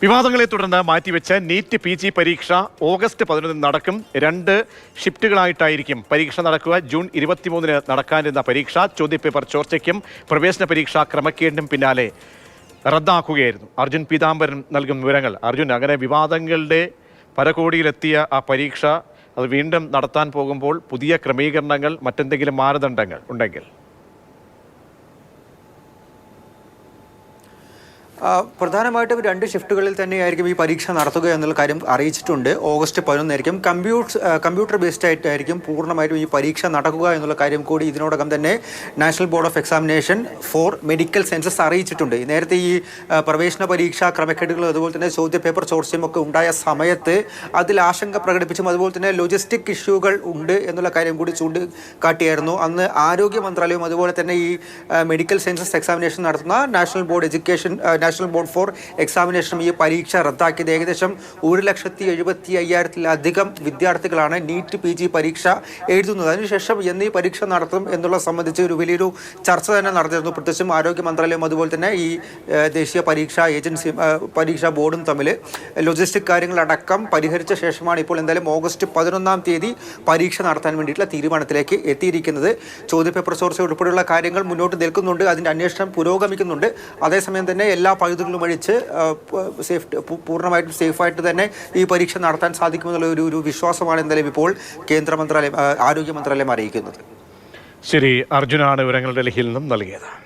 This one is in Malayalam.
വിവാദങ്ങളെ തുടർന്ന് മാറ്റിവെച്ച നീറ്റ് PG പരീക്ഷ ഓഗസ്റ്റ് 11 നടക്കും. 2 ഷിഫ്റ്റുകളായിട്ടായിരിക്കും പരീക്ഷ നടക്കുക. ജൂൺ 23 നടക്കാനിരുന്ന പരീക്ഷ ചോദ്യപേപ്പർ ചോർച്ചയ്ക്കും പ്രവേശന പരീക്ഷ ക്രമക്കേടിനും പിന്നാലെ റദ്ദാക്കുകയായിരുന്നു. അർജുൻ പീതാംബരൻ നൽകും വിവരങ്ങൾ. അർജുൻ, അങ്ങനെ വിവാദങ്ങളുടെ പരകോടിയിലെത്തിയ ആ പരീക്ഷ അത് വീണ്ടും നടത്താൻ പോകുമ്പോൾ പുതിയ ക്രമീകരണങ്ങൾ, മറ്റെന്തെങ്കിലും മാനദണ്ഡങ്ങൾ ഉണ്ടെങ്കിൽ? പ്രധാനമായിട്ടും 2 ഷിഫ്റ്റുകളിൽ തന്നെയായിരിക്കും ഈ പരീക്ഷ നടത്തുക എന്നുള്ള കാര്യം അറിയിച്ചിട്ടുണ്ട്. ഓഗസ്റ്റ് 11 കമ്പ്യൂട്ടർ ബേസ്ഡ് ആയിട്ടായിരിക്കും പൂർണ്ണമായിട്ടും ഈ പരീക്ഷ നടക്കുക എന്നുള്ള കാര്യം കൂടി ഇതിനോടകം തന്നെ national board of examination for medical sciences അറിയിച്ചിട്ടുണ്ട്. നേരത്തെ ഈ പ്രവേശന പരീക്ഷ ക്രമക്കേടുകളും അതുപോലെ തന്നെ ചോദ്യപേപ്പർ ചോർച്ചയും ഒക്കെ ഉണ്ടായ സമയത്ത് അതിൽ ആശങ്ക പ്രകടിപ്പിച്ചും അതുപോലെ തന്നെ ലോജിസ്റ്റിക് ഇഷ്യൂകൾ ഉണ്ട് എന്നുള്ള കാര്യം കൂടി ചൂണ്ടിക്കാട്ടിയായിരുന്നു. അന്ന് ആരോഗ്യ മന്ത്രാലയവും അതുപോലെ തന്നെ ഈ മെഡിക്കൽ സയൻസസ് എക്സാമിനേഷൻ നടത്തുന്ന നാഷണൽ ബോർഡ് ഫോർ എക്സാമിനേഷനും ഈ പരീക്ഷ റദ്ദാക്കിയത്. ഏകദേശം 1,70,75,000-ലധികം വിദ്യാർത്ഥികളാണ് നീറ്റ് PG പരീക്ഷ എഴുതുന്നത്. അതിനുശേഷം എന്നീ പരീക്ഷ നടത്തും എന്നുള്ള സംബന്ധിച്ച് ഒരു വലിയൊരു ചർച്ച തന്നെ നടന്നിരുന്നു. പ്രത്യേകിച്ചും ആരോഗ്യ മന്ത്രാലയം അതുപോലെ തന്നെ ഈ ദേശീയ പരീക്ഷാ ഏജൻസി പരീക്ഷാ ബോർഡും തമ്മിൽ ലോജിസ്റ്റിക് കാര്യങ്ങളടക്കം പരിഹരിച്ച ശേഷമാണ് ഇപ്പോൾ എന്തായാലും ഓഗസ്റ്റ് 11 പരീക്ഷ നടത്താൻ വേണ്ടിയിട്ടുള്ള തീരുമാനത്തിലേക്ക് എത്തിയിരിക്കുന്നത്. ചോദ്യപേപ്പർ ചോർച്ച ഉൾപ്പെടെയുള്ള കാര്യങ്ങൾ മുന്നോട്ട് നിൽക്കുന്നുണ്ട്. അതിൻ്റെ അന്വേഷണം പുരോഗമിക്കുന്നുണ്ട്. അതേസമയം തന്നെ എല്ലാ പഴുതുകളും അഴിച്ച് പൂർണ്ണമായിട്ടും സേഫായിട്ട് തന്നെ ഈ പരീക്ഷ നടത്താൻ സാധിക്കുമെന്നുള്ള ഒരു വിശ്വാസമാണ് എന്തായാലും ഇപ്പോൾ ആരോഗ്യ മന്ത്രാലയം അറിയിക്കുന്നത്. ശരി, അർജുനാണ് വിവരങ്ങൾ ഡൽഹിയിൽ നിന്നും നൽകിയത്.